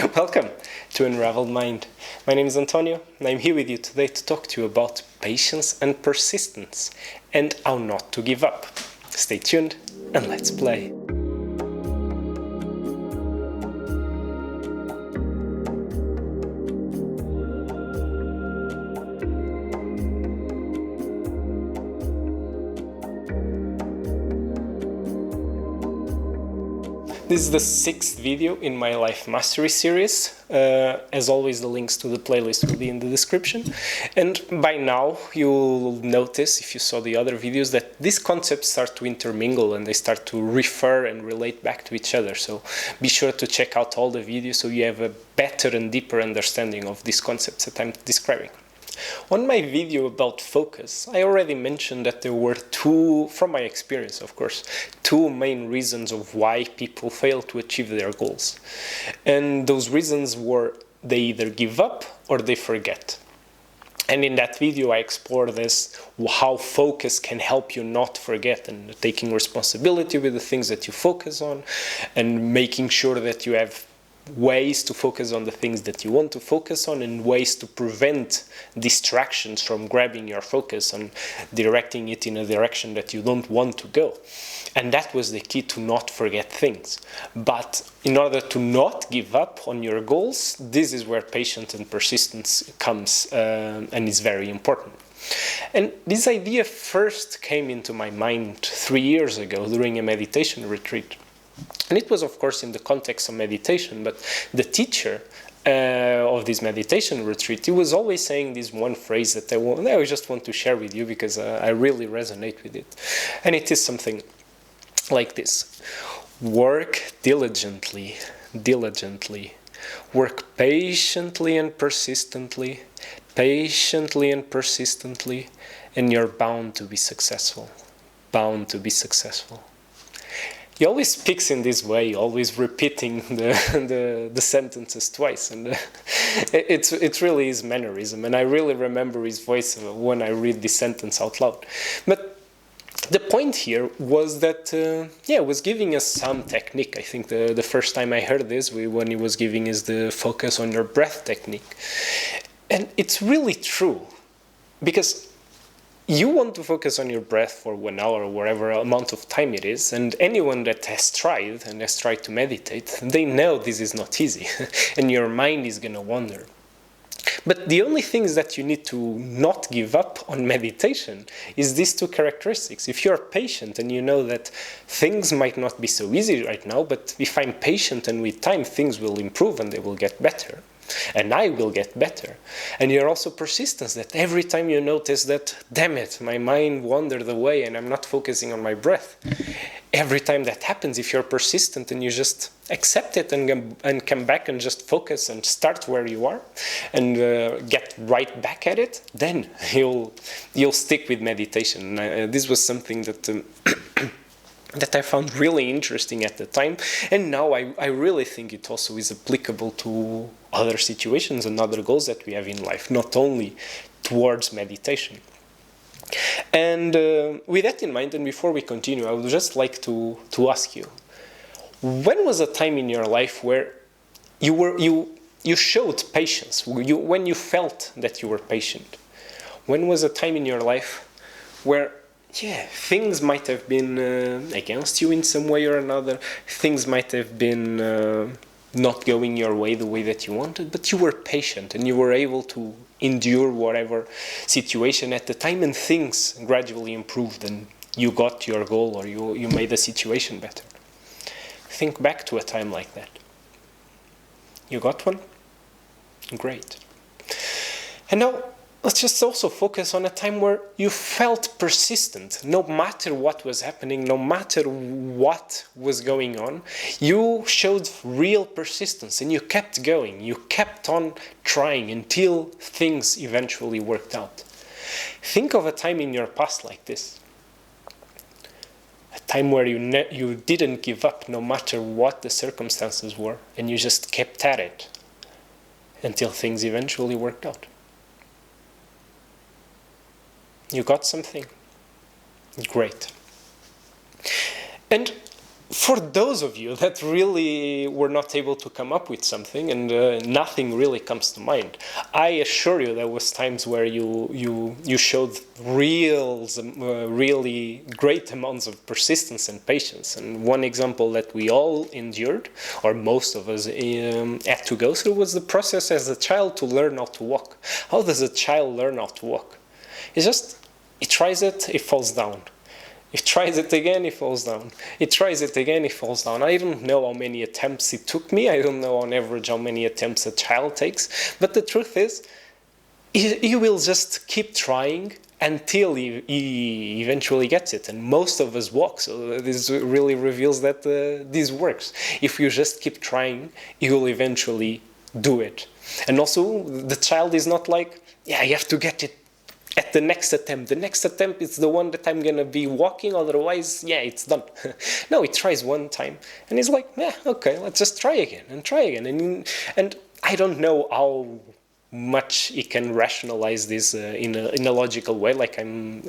Welcome to Unraveled Mind. My name is Antonio, and I'm here with you today to talk to you about patience and persistence and how not to give up. Stay tuned and let's play. This is the 6th video in my Life Mastery series. As always, the links to the playlist will be in the description. And by now, you'll notice, if you saw the other videos, that these concepts start to intermingle and they start to refer and relate back to each other. So be sure to check out all the videos so you have a better and deeper understanding of these concepts that I'm describing. On my video about focus, I already mentioned that there were from my experience of course, two main reasons of why people fail to achieve their goals. And those reasons were they either give up or they forget. And in that video I explored this, how focus can help you not forget, and taking responsibility with the things that you focus on and making sure that you have ways to focus on the things that you want to focus on and ways to prevent distractions from grabbing your focus and directing it in a direction that you don't want to go. And that was the key to not forget things. But in order to not give up on your goals, this is where patience and persistence comes and is very important. And this idea first came into my mind 3 years ago during a meditation retreat. And it was, of course, in the context of meditation, but the teacher of this meditation retreat, he was always saying this one phrase that I just want to share with you because I really resonate with it. And it is something like this: work diligently, work patiently and persistently, and you're bound to be successful, He always speaks in this way, always repeating the sentences twice, and it's really his mannerism, and I really remember his voice when I read this sentence out loud. But the point here was that, was giving us some technique. I think the first time I heard this, when he was giving us the focus on your breath technique. And it's really true, because you want to focus on your breath for 1 hour or whatever amount of time it is, and anyone that has tried to meditate, they know this is not easy, and your mind is going to wander. But the only things that you need to not give up on meditation is these two characteristics. If you're patient and you know that things might not be so easy right now, but if I'm patient and with time things will improve and they will get better, and I will get better. And you're also persistent, that every time you notice that, damn it, my mind wandered away and I'm not focusing on my breath. Every time that happens, if you're persistent and you just accept it and come back and just focus and start where you are and get right back at it, then you'll stick with meditation. This was something that that I found really interesting at the time, and now I really think it also is applicable to other situations and other goals that we have in life, not only towards meditation. And with that in mind, and before we continue, I would just like to ask you, when was a time in your life where you showed patience, when you felt that you were patient? When was a time in your life where things might have been against you in some way or another, things might have been not going your way the way that you wanted, but you were patient and you were able to endure whatever situation at the time, and things gradually improved and you got your goal, or you made the situation better? Think back to a time like that. You got one? Great. And now, let's just also focus on a time where you felt persistent. No matter what was happening, no matter what was going on, you showed real persistence and you kept going. You kept on trying until things eventually worked out. Think of a time in your past like this. A time where you didn't give up no matter what the circumstances were, and you just kept at it until things eventually worked out. You got something? Great. And for those of you that really were not able to come up with something and nothing really comes to mind, I assure you there was times where you showed really great amounts of persistence and patience. And one example that we all endured, or most of us had to go through, was the process as a child to learn how to walk. How does a child learn how to walk? It's just, he tries it, he falls down. He tries it again, he falls down. He tries it again, he falls down. I don't know how many attempts it took me. I don't know on average how many attempts a child takes. But the truth is, he will just keep trying until he eventually gets it. And most of us walk. So this really reveals that this works. If you just keep trying, you will eventually do it. And also, the child is not like, yeah, you have to get it at the next attempt. The next attempt is the one that I'm going to be walking, otherwise, yeah, it's done. No, he tries one time, and he's like, yeah, okay, let's just try again, and try again. And I don't know how much he can rationalize this in a logical way, like I'm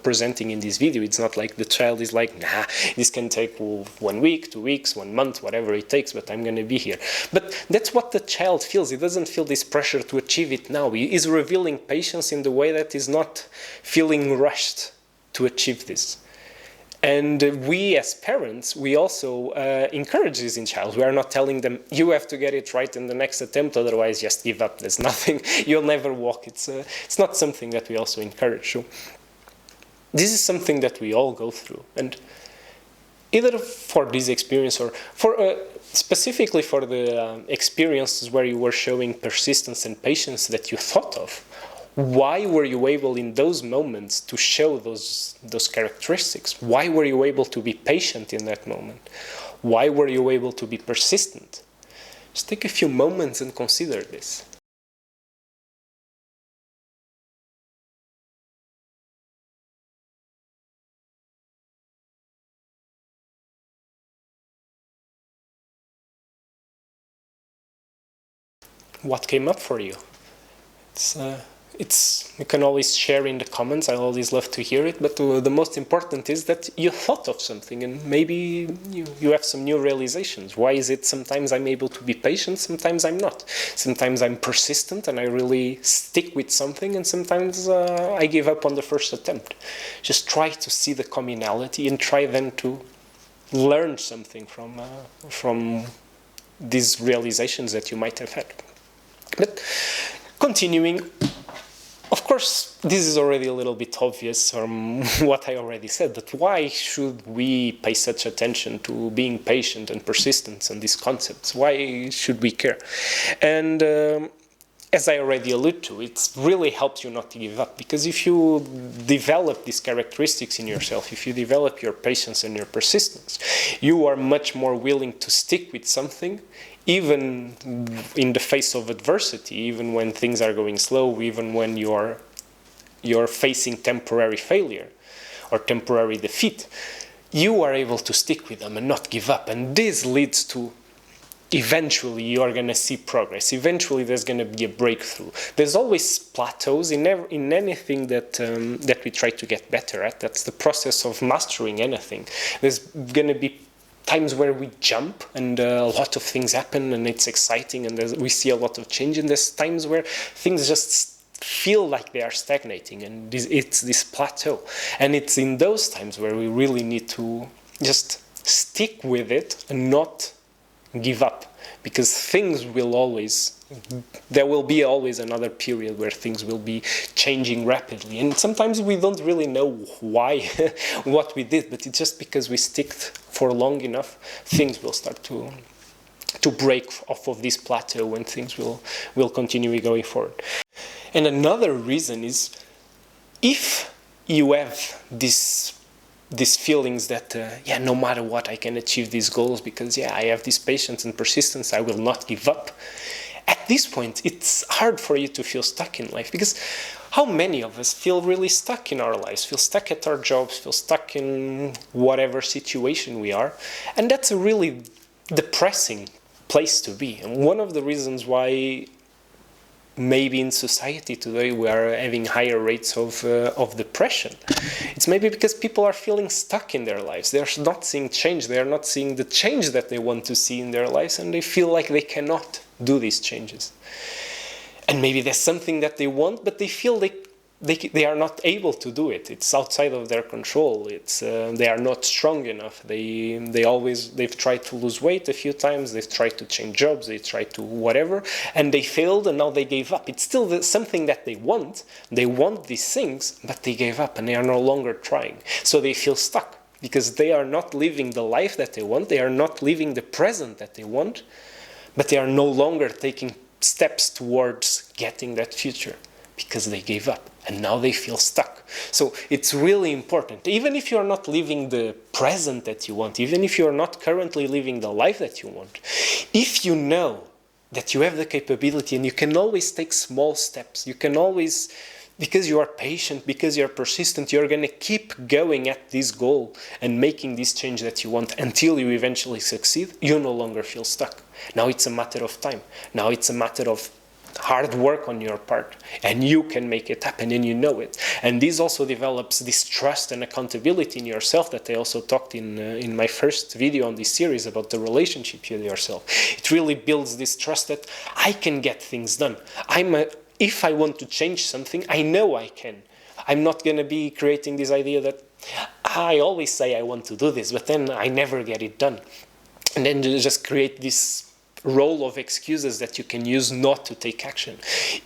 presenting in this video. It's not like the child is like, nah, this can take 1 week, 2 weeks, 1 month, whatever it takes, but I'm going to be here. But that's what the child feels. He doesn't feel this pressure to achieve it now. He is revealing patience in the way that he's not feeling rushed to achieve this. And we as parents, we also encourage this in child. We are not telling them, you have to get it right in the next attempt, otherwise just give up. There's nothing, you'll never walk. It's not something that we also encourage. So this is something that we all go through. And either for this experience or for specifically for the experiences where you were showing persistence and patience that you thought of, why were you able in those moments to show those characteristics? Why were you able to be patient in that moment? Why were you able to be persistent? Just take a few moments and consider this. What came up for you? You can always share in the comments. I always love to hear it. But the most important is that you thought of something and maybe you have some new realizations. Why is it sometimes I'm able to be patient, sometimes I'm not? Sometimes I'm persistent and I really stick with something, and sometimes I give up on the first attempt. Just try to see the commonality and try then to learn something from these realizations that you might have had. But continuing, of course, this is already a little bit obvious from what I already said, but why should we pay such attention to being patient and persistence and these concepts? Why should we care? And as I already alluded to, it really helps you not to give up, because if you develop these characteristics in yourself, if you develop your patience and your persistence, you are much more willing to stick with something, even in the face of adversity, even when things are going slow, even when you're facing temporary failure or temporary defeat, you are able to stick with them and not give up. And this leads to eventually you are going to see progress. Eventually there's going to be a breakthrough. There's always plateaus in anything that we try to get better at. That's the process of mastering anything. There's going to be times where we jump and a lot of things happen and it's exciting and we see a lot of change, and there's times where things just feel like they are stagnating and it's this plateau. And it's in those times where we really need to just stick with it and not give up, because there will be always another period where things will be changing rapidly, and sometimes we don't really know why what we did, but it's just because we stick for long enough, things will start to break off of this plateau and things will continue going forward. And another reason is, if you have these feelings that, no matter what, I can achieve these goals because, I have this patience and persistence, I will not give up. At this point, it's hard for you to feel stuck in life, because how many of us feel really stuck in our lives, feel stuck at our jobs, feel stuck in whatever situation we are, and that's a really depressing place to be. And one of the reasons why maybe in society today we are having higher rates of depression. It's maybe because people are feeling stuck in their lives. They're not seeing change. They are not seeing the change that they want to see in their lives, and they feel like they cannot do these changes. And maybe there's something that they want, but they feel they are not able to do it. It's outside of their control. They are not strong enough. They've tried to lose weight a few times. They've tried to change jobs. They tried to whatever, and they failed, and now they gave up. It's still something that they want. They want these things, but they gave up, and they are no longer trying. So they feel stuck because they are not living the life that they want. They are not living the present that they want, but they are no longer taking steps towards getting that future because they gave up. And now they feel stuck. So it's really important. Even if you're not living the present that you want, even if you're not currently living the life that you want, if you know that you have the capability and you can always take small steps, you can always, because you are patient, because you're persistent, you're going to keep going at this goal and making this change that you want until you eventually succeed, you no longer feel stuck. Now it's a matter of time. Now it's a matter of hard work on your part, and you can make it happen, and you know it. And this also develops this trust and accountability in yourself that I also talked in my first video on this series about the relationship with yourself. It really builds this trust that I can get things done. If I want to change something, I know I can. I'm not going to be creating this idea that I always say I want to do this, but then I never get it done. And then just create this role of excuses that you can use not to take action.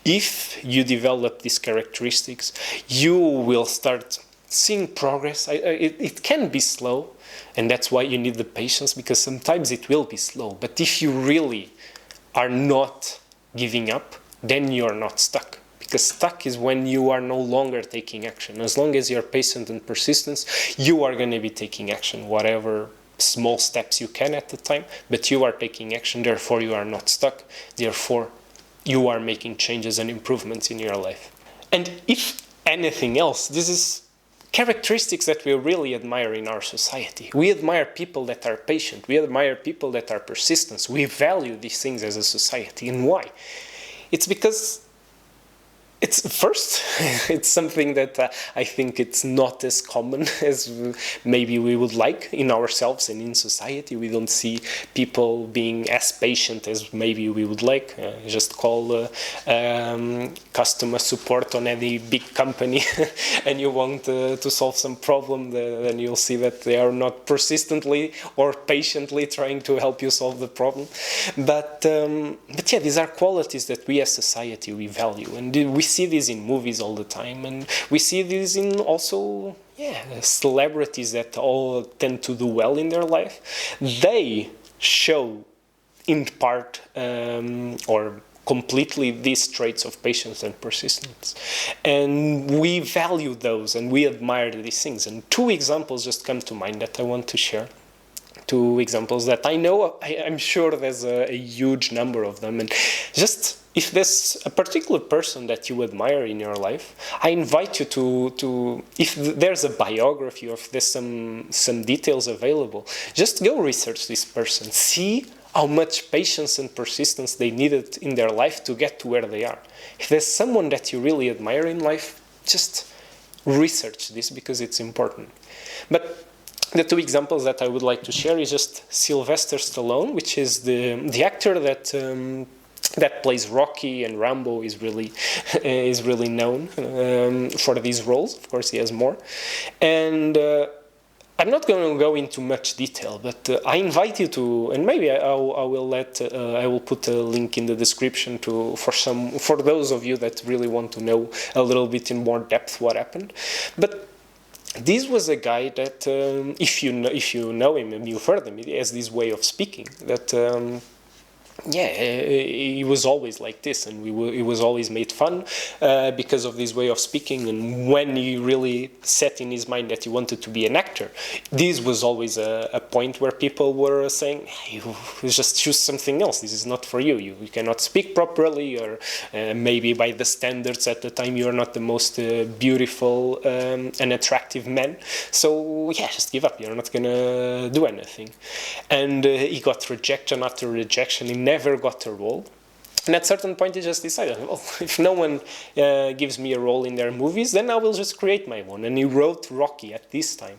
If you develop these characteristics, you will start seeing progress. It can be slow, and that's why you need the patience, because sometimes it will be slow. But if you really are not giving up, then you're not stuck. Because stuck is when you are no longer taking action. As long as you're patient and persistent, you are going to be taking action, whatever small steps you can at the time, but you are taking action, therefore you are not stuck, therefore you are making changes and improvements in your life. And if anything else, this is characteristics that we really admire in our society. We admire people that are patient, we admire people that are persistent, we value these things as a society. And why? It's because it's something that I think it's not as common as maybe we would like in ourselves and in society. We don't see people being as patient as maybe we would like. Just call customer support on any big company and you want to solve some problem, then you'll see that they are not persistently or patiently trying to help you solve the problem. But yeah, these are qualities that we as society, we value. And we see this in movies all the time, and we see this in also celebrities that all tend to do well in their life. They show in part or completely these traits of patience and persistence, and we value those and we admire these things. And two examples just come to mind that I want to share. Two examples that I know, I'm sure there's a huge number of them, and just if there's a particular person that you admire in your life, I invite you to if there's a biography or if there's some details available, just go research this person. See how much patience and persistence they needed in their life to get to where they are. If there's someone that you really admire in life, just research this because it's important. But the two examples that I would like to share is just Sylvester Stallone, which is the actor that plays Rocky and Rambo, is really known for these roles. Of course, he has more. And I'm not going to go into much detail, but I invite you to, and maybe I will put a link in the description for those of you that really want to know a little bit in more depth what happened. But this was a guy that, if you know him and you've heard him, he has this way of speaking that he was always like this, and he was always made fun because of this way of speaking. And when he really set in his mind that he wanted to be an actor, this was always a point where people were saying, hey, you just choose something else. This is not for you. You cannot speak properly, or maybe by the standards at the time you are not the most beautiful and attractive man. So yeah, just give up. You're not gonna do anything. And he got rejection after rejection. He never got a role. And at a certain point, he just decided, well, if no one gives me a role in their movies, then I will just create my own. And he wrote Rocky at this time.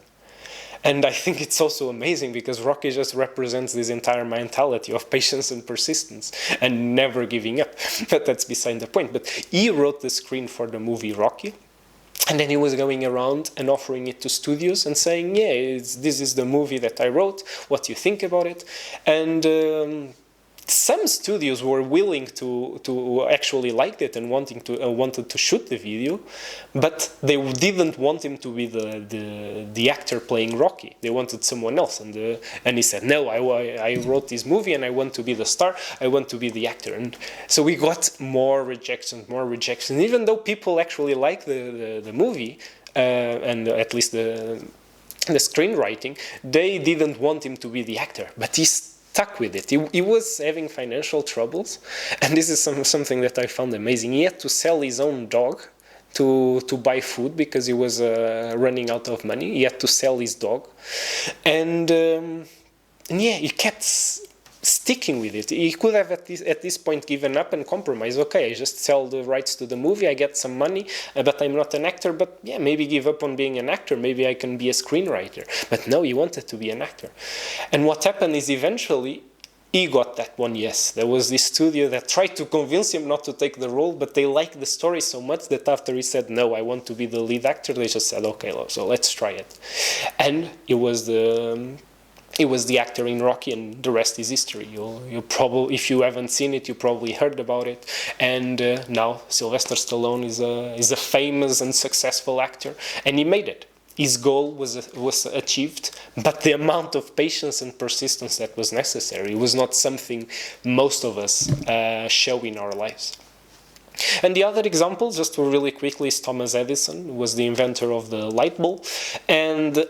And I think it's also amazing because Rocky just represents this entire mentality of patience and persistence and never giving up. But that's beside the point. But he wrote the screen for the movie Rocky. And then he was going around and offering it to studios and saying, yeah, this is the movie that I wrote. What do you think about it? And some studios were willing to actually like it and wanted to shoot the video, but they didn't want him to be the actor playing Rocky. They wanted someone else, and he said, no, I wrote this movie and I want to be the star. I want to be the actor. And so we got more rejections. Even though people actually like the movie and at least the screenwriting, they didn't want him to be the actor, but he stuck with it. He was having financial troubles, and this is something that I found amazing. He had to sell his own dog to buy food because he was running out of money. He had to sell his dog, and yeah, he kept sticking with it. He could have at this point given up and compromised. Okay, I just sell the rights to the movie, I get some money, but I'm not an actor, but yeah, maybe give up on being an actor, maybe I can be a screenwriter. But no, he wanted to be an actor. And what happened is eventually he got that one yes. There was this studio that tried to convince him not to take the role, but they liked the story so much that after he said, no, I want to be the lead actor, they just said, okay, so let's try it. And it was the actor in Rocky, and the rest is history. You probably, if you haven't seen it, you probably heard about it. And now Sylvester Stallone is a famous and successful actor, and he made it. His goal was achieved, but the amount of patience and persistence that was necessary was not something most of us show in our lives. And the other example, just to really quickly, is Thomas Edison, who was the inventor of the light bulb. And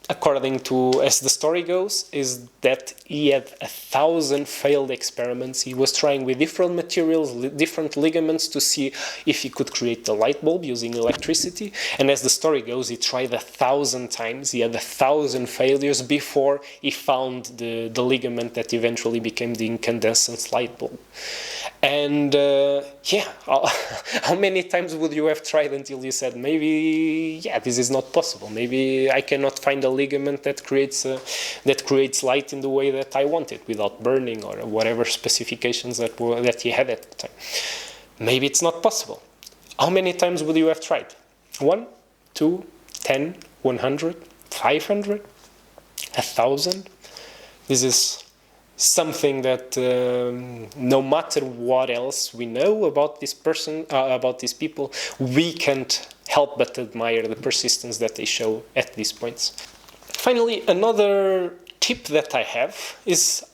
according to, as the story goes, is that he had 1,000 failed experiments. He was trying with different materials, different ligaments to see if he could create the light bulb using electricity. And as the story goes, he tried 1,000 times. He had 1,000 failures before he found the ligament that eventually became the incandescent light bulb. And yeah, how many times would you have tried until you said, maybe, yeah, this is not possible. Maybe I cannot find a ligament that creates light in the way that I want it, without burning or whatever specifications that he had at the time. Maybe it's not possible. How many times would you have tried? 1, 2, 10, 100, 500, 1,000? This is something that no matter what else we know about this person, about these people, we can't help but admire the persistence that they show at these points. Finally, another tip that I have is,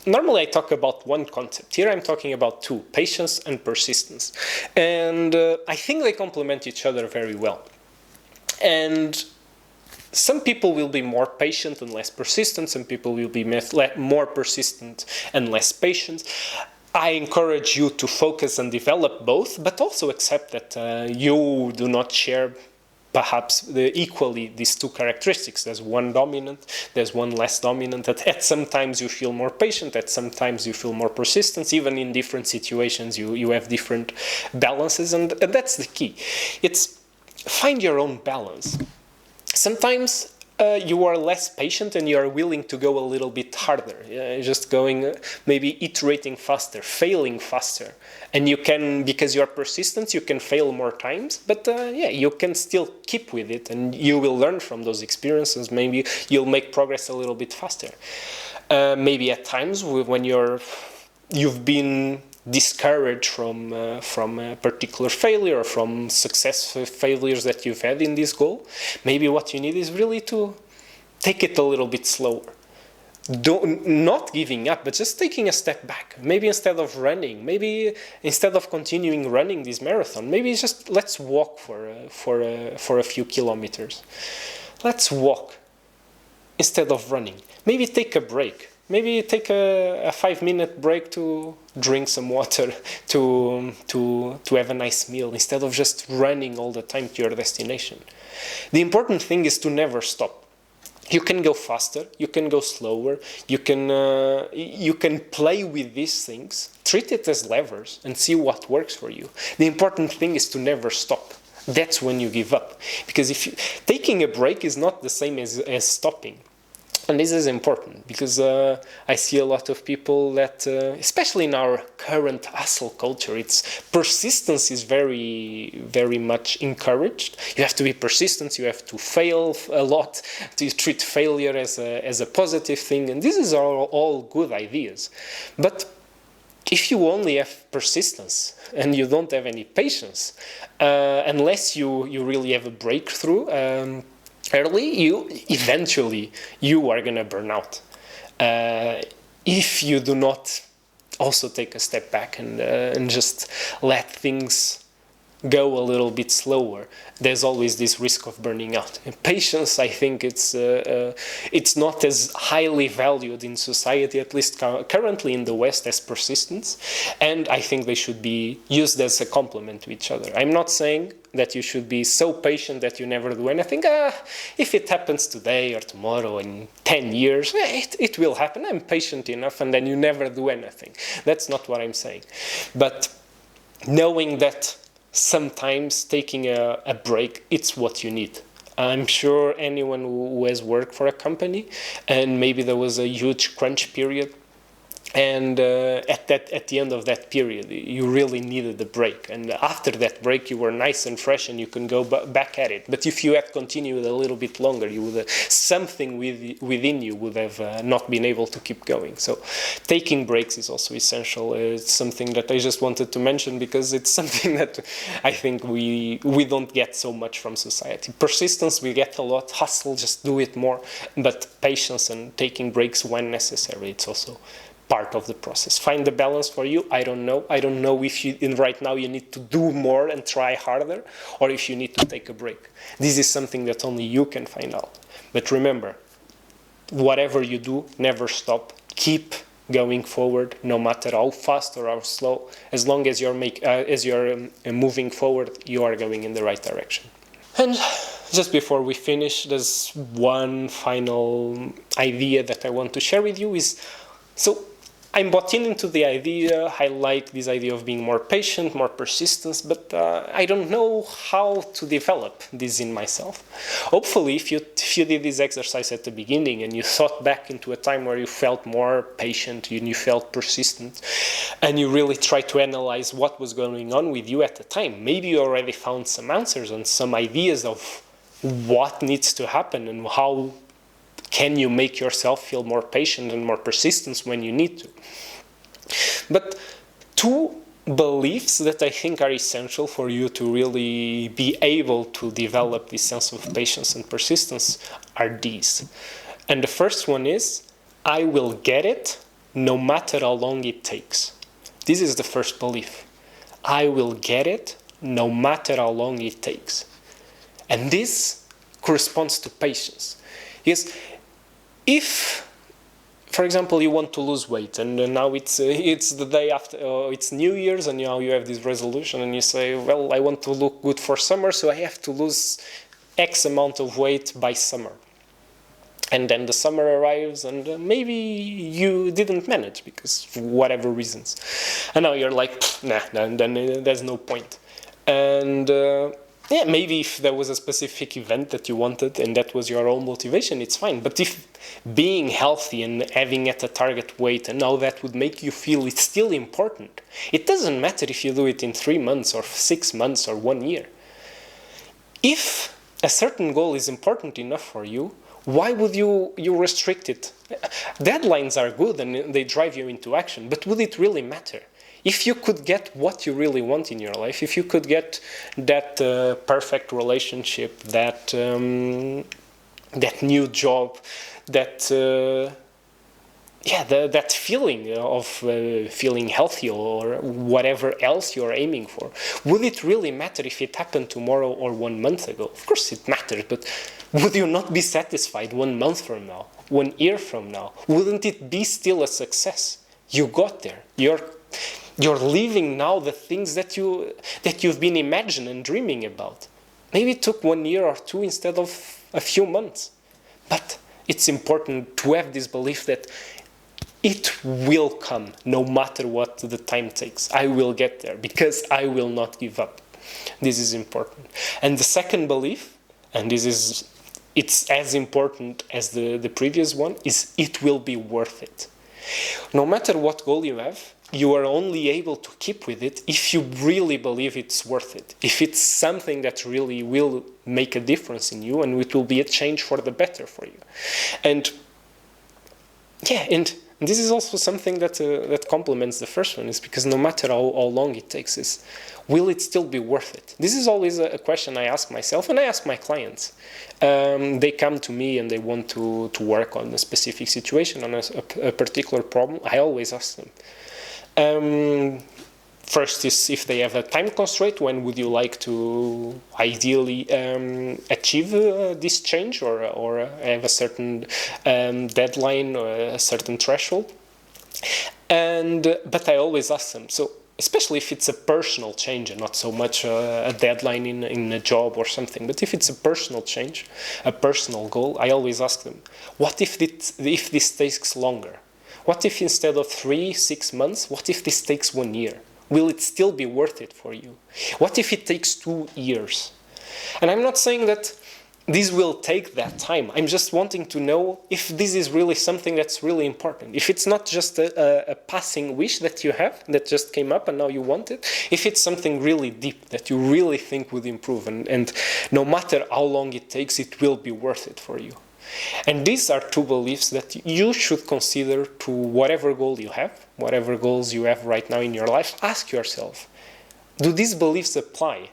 normally I talk about one concept. Here I'm talking about two, patience and persistence. And I think they complement each other very well. And some people will be more patient and less persistent. Some people will be more persistent and less patient. I encourage you to focus and develop both, but also accept that you do not share perhaps equally these two characteristics. There's one dominant, there's one less dominant. At some times you feel more patient, at some times you feel more persistent. Even in different situations you have different balances, and that's the key. It's find your own balance. Sometimes you are less patient and you are willing to go a little bit harder, just going, maybe iterating faster, failing faster. And you can, because you are persistent, you can fail more times, but yeah, you can still keep with it and you will learn from those experiences. Maybe you'll make progress a little bit faster. Maybe at times when you've been discouraged from a particular failure or from successful failures that you've had in this goal, maybe what you need is really to take it a little bit slower. Not giving up, but just taking a step back. Maybe instead of running, maybe instead of continuing running this marathon, maybe just let's walk for a few kilometers. Let's walk instead of running. Maybe take a break. Maybe take a 5-minute break to drink some water, to have a nice meal, instead of just running all the time to your destination. The important thing is to never stop. You can go faster, you can go slower, you can play with these things, treat it as levers and see what works for you. The important thing is to never stop. That's when you give up. Because taking a break is not the same as stopping. And this is important because I see a lot of people that, especially in our current hustle culture, persistence is very, very much encouraged. You have to be persistent. You have to fail a lot. To treat failure as a positive thing, and this is all good ideas. But if you only have persistence and you don't have any patience, unless you really have a breakthrough. Early, eventually you are gonna burn out if you do not also take a step back and just let things go a little bit slower. There's always this risk of burning out. And patience, I think it's not as highly valued in society, at least currently in the West, as persistence. And I think they should be used as a complement to each other. I'm not saying that you should be so patient that you never do anything. If it happens today or tomorrow in 10 years, it will happen. I'm patient enough, and then you never do anything. That's not what I'm saying. But knowing that sometimes taking a break, it's what you need. I'm sure anyone who has worked for a company and maybe there was a huge crunch period, and at the end of that period you really needed a break, and after that break you were nice and fresh and you can go back at it. But if you had continued a little bit longer, you would something within you would have not been able to keep going. So taking breaks is also essential. It's something that I just wanted to mention because it's something that I think we don't get so much from society. Persistence we get a lot, hustle, just do it more, but patience and taking breaks when necessary, it's also part of the process. Find the balance for you. I don't know if right now you need to do more and try harder, or if you need to take a break. This is something that only you can find out. But remember, whatever you do, never stop. Keep going forward, no matter how fast or how slow. As long as you're moving forward, you are going in the right direction. And just before we finish, there's one final idea that I want to share with you. So I'm bought into the idea. I like this idea of being more patient, more persistent, but I don't know how to develop this in myself. Hopefully, if you did this exercise at the beginning and you thought back into a time where you felt more patient and you felt persistent, and you really tried to analyze what was going on with you at the time, maybe you already found some answers and some ideas of what needs to happen and how can you make yourself feel more patient and more persistent when you need to. But two beliefs that I think are essential for you to really be able to develop this sense of patience and persistence are these. And the first one is, I will get it no matter how long it takes. This is the first belief. I will get it no matter how long it takes. And this corresponds to patience. Yes, if, for example, you want to lose weight, and now it's the day after, it's New Year's, and now you have this resolution, and you say, well, I want to look good for summer, so I have to lose X amount of weight by summer. And then the summer arrives, and maybe you didn't manage because for whatever reasons. And now you're like, nah, then there's no point. And yeah, maybe if there was a specific event that you wanted and that was your own motivation, it's fine. But if being healthy and having at a target weight and all that would make you feel it's still important, it doesn't matter if you do it in 3 months or 6 months or 1 year. If a certain goal is important enough for you, why would you restrict it? Deadlines are good and they drive you into action, but would it really matter? If you could get what you really want in your life, if you could get that perfect relationship, that new job, that feeling of feeling healthy or whatever else you're aiming for, would it really matter if it happened tomorrow or 1 month ago? Of course it matters, but would you not be satisfied 1 month from now, 1 year from now? Wouldn't it be still a success? You got there. You're living now the things that you've been imagining and dreaming about. Maybe it took 1 year or 2 instead of a few months. But it's important to have this belief that it will come no matter what the time takes. I will get there because I will not give up. This is important. And the second belief, and it's as important as the previous one, is it will be worth it. No matter what goal you have, you are only able to keep with it if you really believe it's worth it. If it's something that really will make a difference in you and it will be a change for the better for you. And yeah, and this is also something that complements the first one, is because no matter how long it takes, will it still be worth it? This is always a question I ask myself and I ask my clients. They come to me and they want to work on a specific situation, on a particular problem. I always ask them. First is if they have a time constraint, when would you like to ideally achieve this change, or have a certain deadline or a certain threshold. But I always ask them, so especially if it's a personal change and not so much a deadline in a job or something, but if it's a personal change, a personal goal, I always ask them, what if this takes longer? What if instead of 3-6 months, what if this takes 1 year? Will it still be worth it for you? What if it takes 2 years? And I'm not saying that this will take that time. I'm just wanting to know if this is really something that's really important. If it's not just a passing wish that you have, that just came up and now you want it. If it's something really deep that you really think would improve, and no matter how long it takes, it will be worth it for you. And these are two beliefs that you should consider to whatever goal you have, whatever goals you have right now in your life. Ask yourself, do these beliefs apply?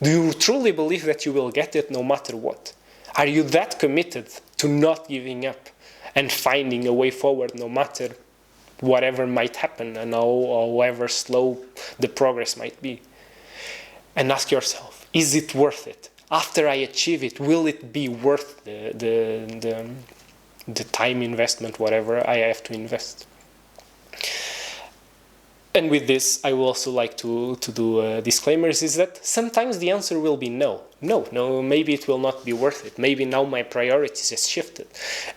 Do you truly believe that you will get it no matter what? Are you that committed to not giving up and finding a way forward no matter whatever might happen and however slow the progress might be? And ask yourself, is it worth it? After I achieve it, will it be worth the time investment, whatever I have to invest? And with this, I will also like to do disclaimers, is that sometimes the answer will be no. No, maybe it will not be worth it. Maybe now my priorities has shifted.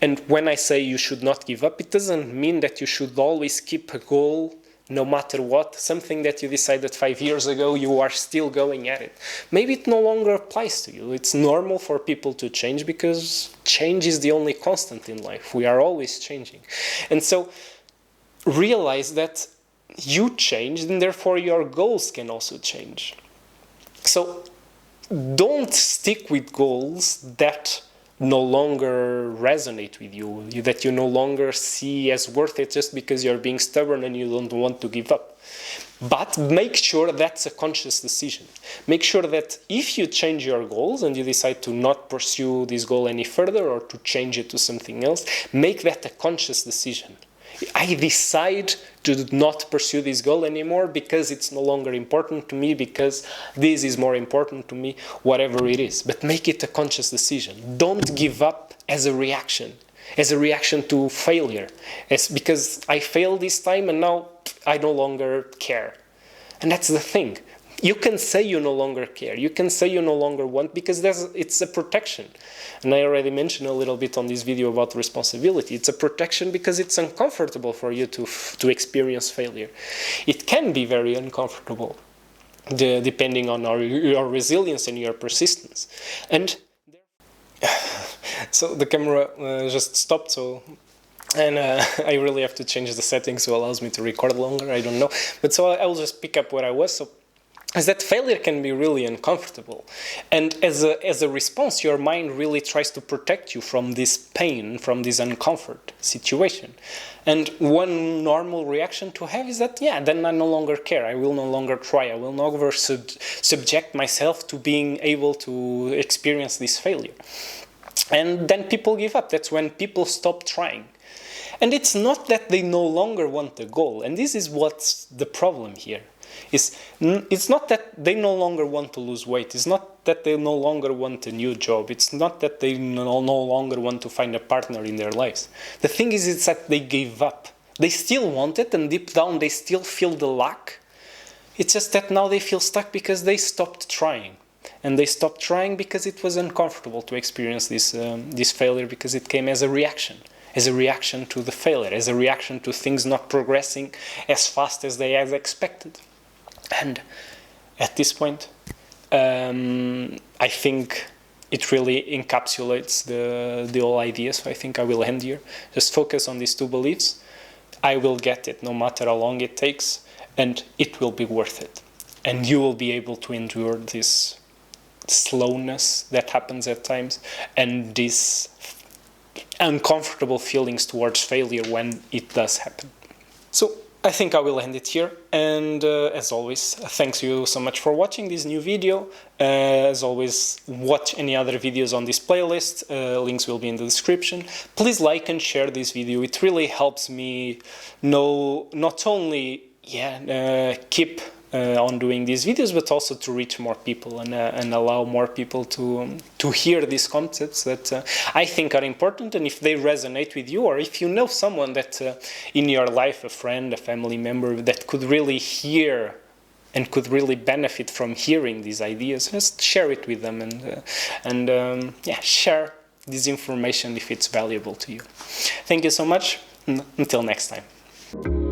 And when I say you should not give up, it doesn't mean that you should always keep a goal no matter what, something that you decided 5 years ago, you are still going at it. Maybe it no longer applies to you. It's normal for people to change because change is the only constant in life. We are always changing. And so realize that you changed and therefore your goals can also change. So don't stick with goals that no longer resonate with you, that you no longer see as worth it just because you're being stubborn and you don't want to give up. But make sure that's a conscious decision. Make sure that if you change your goals and you decide to not pursue this goal any further or to change it to something else, make that a conscious decision. I decide to not pursue this goal anymore because it's no longer important to me, because this is more important to me, whatever it is. But make it a conscious decision. Don't give up as a reaction to failure. It's because I failed this time and now I no longer care. And that's the thing. You can say you no longer care. You can say you no longer want, because it's a protection. And I already mentioned a little bit on this video about responsibility. It's a protection because it's uncomfortable for you to experience failure. It can be very uncomfortable, depending on your resilience and your persistence. And so the camera just stopped, and I really have to change the settings so it allows me to record longer. I don't know. But so I will just pick up where I was. So is that failure can be really uncomfortable. And as a response, your mind really tries to protect you from this pain, from this uncomfort situation. And one normal reaction to have is that, yeah, then I no longer care. I will no longer try. I will no longer subject myself to being able to experience this failure. And then people give up. That's when people stop trying. And it's not that they no longer want the goal. And this is what's the problem here. It's not that they no longer want to lose weight. It's not that they no longer want a new job. It's not that they no longer want to find a partner in their lives. The thing is, it's that they gave up. They still want it, and deep down they still feel the lack. It's just that now they feel stuck because they stopped trying. and they stopped trying because it was uncomfortable to experience this failure, because it came as a reaction to the failure, as a reaction to things not progressing as fast as they had expected. And at this point, I think it really encapsulates the whole idea. So I think I will end here. Just focus on these two beliefs. I will get it no matter how long it takes, and it will be worth it. And you will be able to endure this slowness that happens at times, and these uncomfortable feelings towards failure when it does happen. So I think I will end it here, and as always, thanks you so much for watching this new video. As always, watch any other videos on this playlist, links will be in the description. Please like and share this video, it really helps me know not only keep on doing these videos, but also to reach more people and allow more people to hear these concepts that I think are important. And if they resonate with you, or if you know someone that in your life, a friend, a family member, that could really hear and could really benefit from hearing these ideas, just share it with them, and share this information if it's valuable to you. Thank you so much. Until next time.